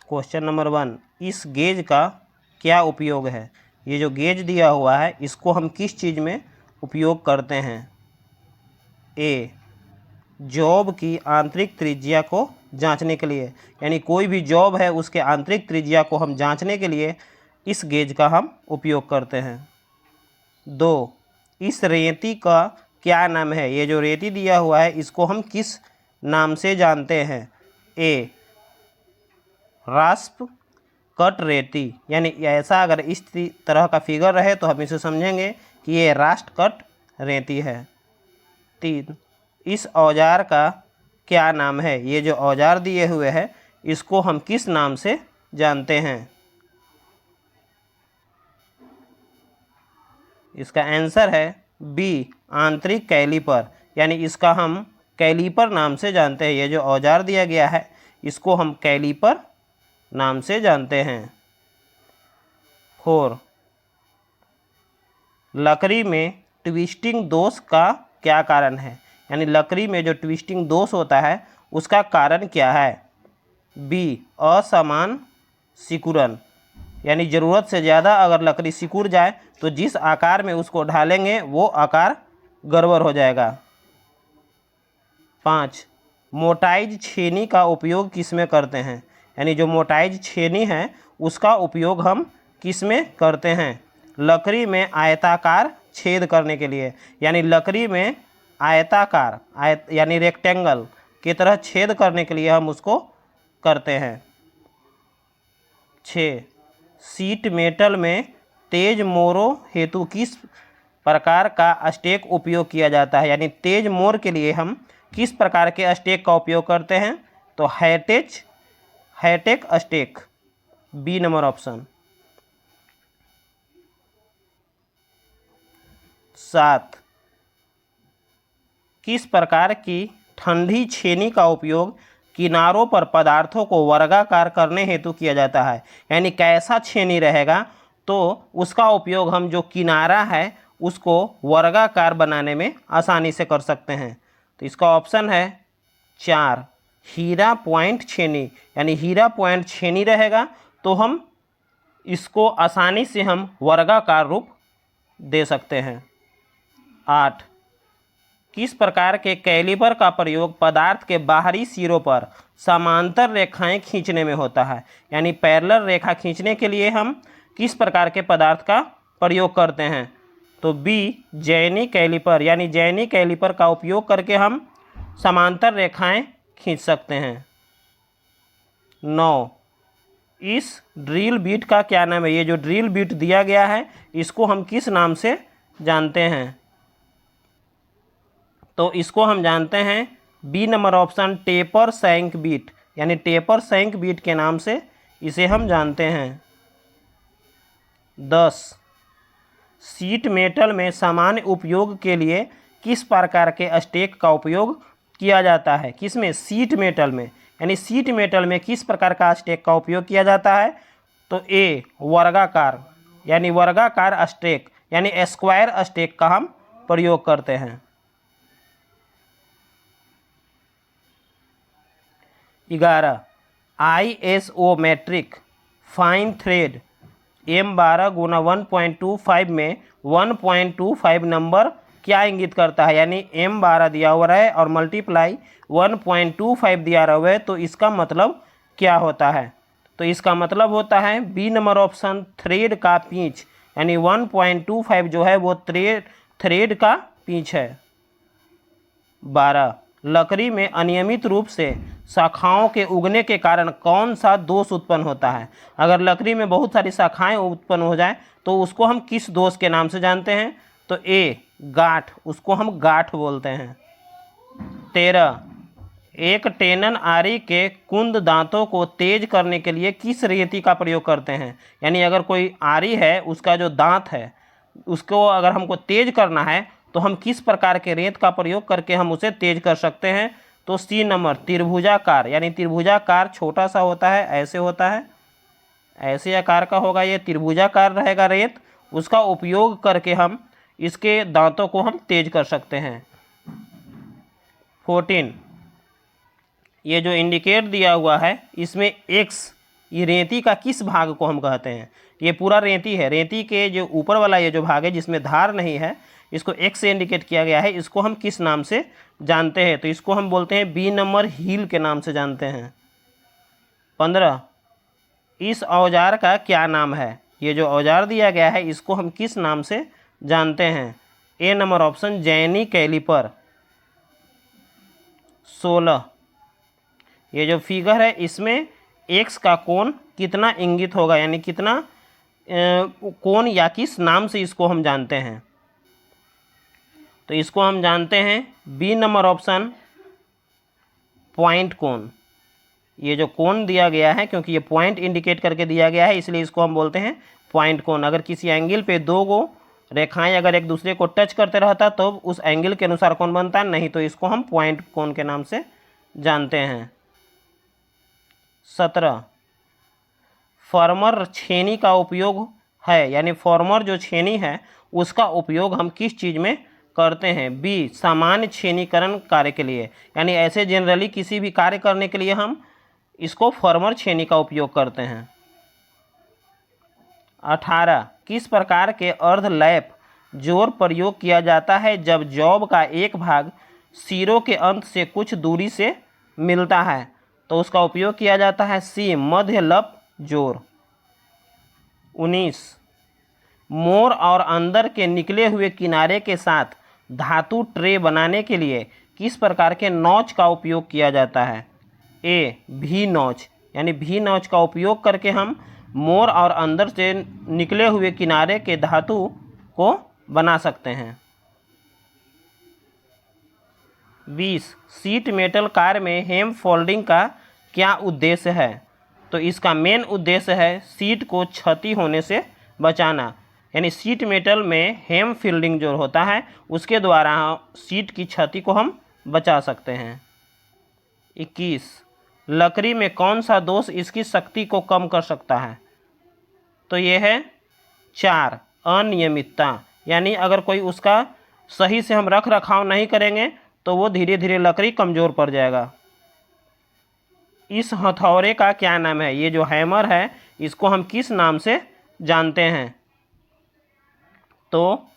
Question number 1, इस gauge का क्या उपयोग है। ये जो गेज दिया हुआ है इसको हम किस चीज़ में उपयोग करते हैं। ए, जॉब की आंतरिक त्रिज्या को जांचने के लिए, यानी कोई भी जॉब है उसके आंतरिक त्रिज्या को हम जांचने के लिए इस गेज का हम उपयोग करते हैं। 2, इस रेती का क्या नाम है। ये जो रेती दिया हुआ है इसको हम किस नाम से जानते हैं। ए, रास्प कट रेती, यानी ऐसा अगर इस तरह का फिगर रहे तो हम इसे समझेंगे कि ये रास्ट कट रेती है। 3, इस औजार का क्या नाम है। ये जो औजार दिए हुए हैं इसको हम किस नाम से जानते हैं। इसका आंसर है बी, आंतरिक कैलीपर, यानी इसका हम कैलीपर नाम से जानते हैं। ये जो औजार दिया गया है इसको हम कैलीपर नाम से जानते हैं। 4, लकड़ी में ट्विस्टिंग दोष का क्या कारण है, यानी लकड़ी में जो ट्विस्टिंग दोष होता है उसका कारण क्या है। बी, असमान सिकुड़न, यानी ज़रूरत से ज़्यादा अगर लकड़ी सिकुड़ जाए तो जिस आकार में उसको ढालेंगे वो आकार गड़बड़ हो जाएगा। 5, मोटाइज छेनी का उपयोग किस में करते हैं, यानी जो मोटाइज छेनी है उसका उपयोग हम किस में करते हैं। लकड़ी में आयताकार छेद करने के लिए, यानी लकड़ी में आयताकार यानी रेक्टेंगल की तरह छेद करने के लिए हम उसको करते हैं। 6, सीट मेटल में तेज मोरों हेतु किस प्रकार का स्टेक उपयोग किया जाता है, यानी तेज मोर के लिए हम किस प्रकार के स्टेक का उपयोग करते हैं। तो हैटेक स्टेक, बी नंबर ऑप्शन। 7, किस प्रकार की ठंडी छेनी का उपयोग किनारों पर पदार्थों को वर्गाकार करने हेतु किया जाता है, यानी कैसा छेनी रहेगा तो उसका उपयोग हम जो किनारा है उसको वर्गाकार बनाने में आसानी से कर सकते हैं। तो इसका ऑप्शन है 4, हीरा पॉइंट छेनी, यानी हीरा पॉइंट छेनी रहेगा तो हम इसको आसानी से हम वर्गाकार रूप दे सकते हैं। 8, किस प्रकार के कैलिपर का प्रयोग पदार्थ के बाहरी सिरों पर समांतर रेखाएं खींचने में होता है, यानी पैरेलल रेखा खींचने के लिए हम किस प्रकार के पदार्थ का प्रयोग करते हैं। तो बी, जैनी कैलिपर, यानी जैनी कैलिपर का उपयोग करके हम समांतर रेखाएं खींच सकते हैं। 9, इस ड्रिल बीट का क्या नाम है। ये जो ड्रिल बीट दिया गया है इसको हम किस नाम से जानते हैं। तो इसको हम जानते हैं बी नंबर ऑप्शन, टेपर सैंक बीट, यानी टेपर सैंक बीट के नाम से इसे हम जानते हैं। 10, सीट मेटल में सामान्य उपयोग के लिए किस प्रकार के स्टेक का उपयोग किया जाता है। किसमें, सीट मेटल में, यानी सीट मेटल में किस प्रकार का स्टेक का उपयोग किया जाता है। तो ए, वर्गाकार, यानी वर्गाकार स्टेक, यानी स्क्वायर स्टेक का हम प्रयोग करते हैं। 11, ISO metric fine thread M12 गुना 1.25 में 1.25 नंबर क्या इंगित करता है, यानी M12 दिया हुआ है और मल्टीप्लाई 1.25 दिया हुआ है, तो इसका मतलब क्या होता है। तो इसका मतलब होता है बी नंबर ऑप्शन, थ्रेड का पिच, यानी 1.25 जो है वो थ्रेड का पिच है। 12, लकड़ी में अनियमित रूप से शाखाओं के उगने के कारण कौन सा दोष उत्पन्न होता है। अगर लकड़ी में बहुत सारी शाखाएं उत्पन्न हो जाए तो उसको हम किस दोष के नाम से जानते हैं। तो ए, गांठ, उसको हम गांठ बोलते हैं। 13, एक टेनन आरी के कुंद दांतों को तेज करने के लिए किस रेती का प्रयोग करते हैं, यानी अगर कोई आरी है उसका जो दांत है उसको अगर हमको तेज करना है तो हम किस प्रकार के रेत का प्रयोग करके हम उसे तेज कर सकते हैं। तो सी नंबर, त्रिभुजाकार, यानी त्रिभुजाकार छोटा सा होता है, ऐसे होता है, ऐसे आकार का होगा, ये त्रिभुजाकार रहेगा रेत, उसका उपयोग करके हम इसके दांतों को हम तेज कर सकते हैं। 14, ये जो इंडिकेट दिया हुआ है इसमें एक्स ये रेती का किस भाग को हम कहते हैं? ये पूरा रेती है, रेती के जो ऊपर वाला ये जो भाग है जिसमें धार नहीं है, इसको एक्स से इंडिकेट किया गया है, इसको हम किस नाम से जानते हैं? तो इसको हम बोलते हैं बी नंबर हील के नाम से जानते हैं। 15, इस औजार का क्या नाम है? ये जो औजार दिया गया है इसको हम किस नाम से जानते हैं? ए नंबर ऑप्शन जैनी कैलिपर। 16, ये जो फिगर है इसमें एक्स का कोण कितना इंगित होगा, यानी कितना कोण या किस नाम से इसको हम जानते हैं? तो इसको हम जानते हैं बी नंबर ऑप्शन पॉइंट कोण। ये जो कोण दिया गया है, क्योंकि ये पॉइंट इंडिकेट करके दिया गया है इसलिए इसको हम बोलते हैं पॉइंट कोण। अगर किसी एंगल पे दो गो रेखाएं अगर एक दूसरे को टच करते रहता तो उस एंगल के अनुसार कोण बनता है, नहीं तो इसको हम पॉइंट कोण के नाम से जानते हैं। 17, फॉर्मर छेनी का उपयोग है, यानी फॉर्मर जो छेनी है उसका उपयोग हम किस चीज़ में करते हैं? बी सामान्य छेनीकरण कार्य के लिए, यानी ऐसे जनरली किसी भी कार्य करने के लिए हम इसको फॉर्मर छेनी का उपयोग करते हैं। 18, किस प्रकार के अर्धलैप जोड़ प्रयोग किया जाता है जब जॉब का एक भाग सिरों के अंत से कुछ दूरी से मिलता है? तो उसका उपयोग किया जाता है सी मध्य लप जोड़। 19, मोर और अंदर के निकले हुए किनारे के साथ धातु ट्रे बनाने के लिए किस प्रकार के नॉच का उपयोग किया जाता है? ए भी नॉच, यानी भी नॉच का उपयोग करके हम मोर और अंदर से निकले हुए किनारे के धातु को बना सकते हैं। 20, शीट मेटल कार में हेम फोल्डिंग का क्या उद्देश्य है? तो इसका मेन उद्देश्य है शीट को क्षति होने से बचाना, यानी शीट मेटल में हेम फील्डिंग जो होता है उसके द्वारा शीट की क्षति को हम बचा सकते हैं। 21, लकड़ी में कौन सा दोष इसकी शक्ति को कम कर सकता है? तो ये है 4 अनियमितता, यानी अगर कोई उसका सही से हम रख रखाव नहीं करेंगे तो वो धीरे धीरे लकड़ी कमज़ोर पड़ जाएगा। इस हथौड़े का क्या नाम है? ये जो हैमर है इसको हम किस नाम से जानते हैं? तो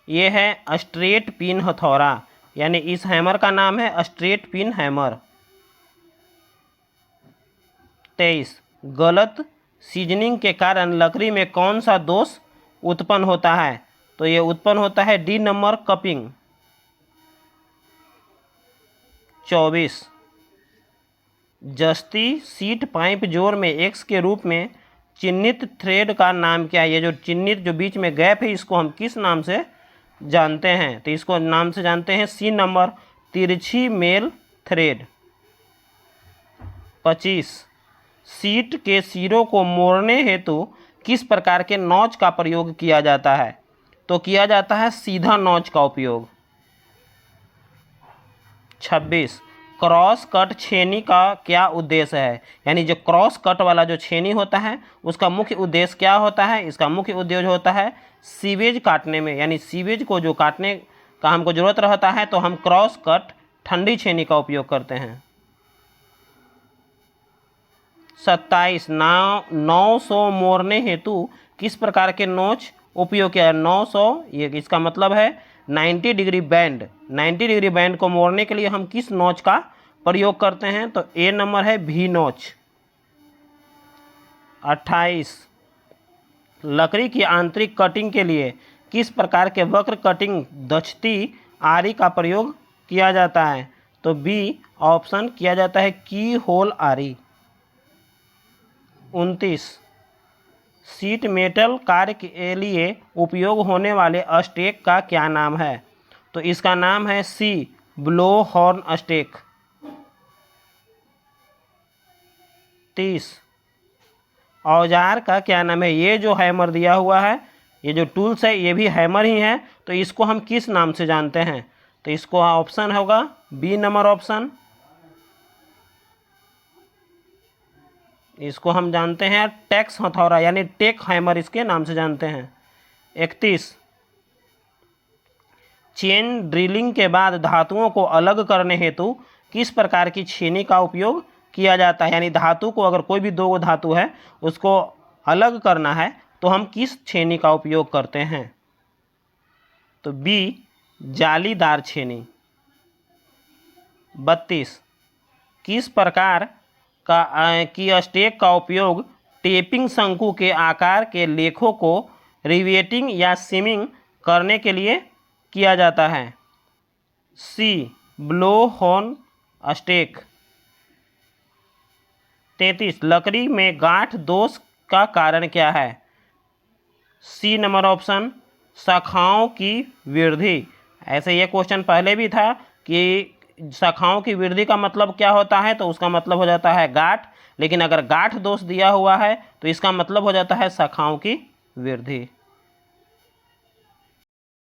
ये है स्ट्रेट पिन हथौड़ा, यानी इस हैमर का नाम है स्ट्रेट पिन हैमर। 23, गलत सीजनिंग के कारण लकड़ी में कौन सा दोष उत्पन्न होता है? तो ये उत्पन्न होता है डी नंबर कपिंग। 24, जस्ती सीट पाइप जोड़ में एक्स के रूप में चिन्हित थ्रेड का नाम क्या है? ये जो चिन्हित जो बीच में गैप है इसको हम किस नाम से जानते हैं? तो इसको नाम से जानते हैं सी नंबर तिरछी मेल थ्रेड। 25, सीट के सिरों को मोड़ने हेतु किस प्रकार के नॉच का प्रयोग किया जाता है? तो किया जाता है सीधा नॉच का उपयोग। 26, क्रॉस कट छेनी का क्या उद्देश्य है? यानी जो क्रॉस कट वाला जो छेनी होता है उसका मुख्य उद्देश्य क्या होता है? इसका मुख्य उद्देश्य होता है सीवेज काटने में, यानी सीवेज को जो काटने का हमको ज़रूरत रहता है तो हम क्रॉस कट ठंडी छेनी का उपयोग करते हैं। 27, 900 मोड़ने हेतु किस प्रकार के नोच उपयोग किया है? 900 ये इसका मतलब है 90 डिग्री बैंड। 90 डिग्री बैंड को मोड़ने के लिए हम किस नोच का प्रयोग करते हैं? तो ए नंबर है भी नोच। 28, लकड़ी की आंतरिक कटिंग के लिए किस प्रकार के वक्र कटिंग दक्षती आरी का प्रयोग किया जाता है? तो बी ऑप्शन किया जाता है की होल आरी। 29, सीट मेटल कार्य के लिए उपयोग होने वाले स्टेक का क्या नाम है? तो इसका नाम है सी ब्लो हॉर्न स्टेक। 30, औजार का क्या नाम है? ये जो हैमर दिया हुआ है, ये जो टूल्स है ये भी हैमर ही है, तो इसको हम किस नाम से जानते हैं? तो इसको ऑप्शन होगा बी नंबर ऑप्शन, इसको हम जानते हैं टैक्स हथौड़ा, यानी टेक हैमर इसके नाम से जानते हैं। 31, चेन ड्रिलिंग के बाद धातुओं को अलग करने हेतु किस प्रकार की छेनी का उपयोग किया जाता है, यानी धातु को अगर कोई भी दो धातु है उसको अलग करना है तो हम किस छेनी का उपयोग करते हैं? तो बी जालीदार छेनी। 32 किस प्रकार की स्टेक का उपयोग टेपिंग शंकु के आकार के लेखों को रिवेटिंग या सीमिंग करने के लिए किया जाता है? सी ब्लो होन स्टेक। 33 लकड़ी में गांठ दोष का कारण क्या है? सी नंबर ऑप्शन शाखाओं की वृद्धि। ऐसे ये क्वेश्चन पहले भी था कि शाखाओं की वृद्धि का मतलब क्या होता है, तो उसका मतलब हो जाता है गांठ, लेकिन अगर गांठ दोष दिया हुआ है तो इसका मतलब हो जाता है शाखाओं की वृद्धि।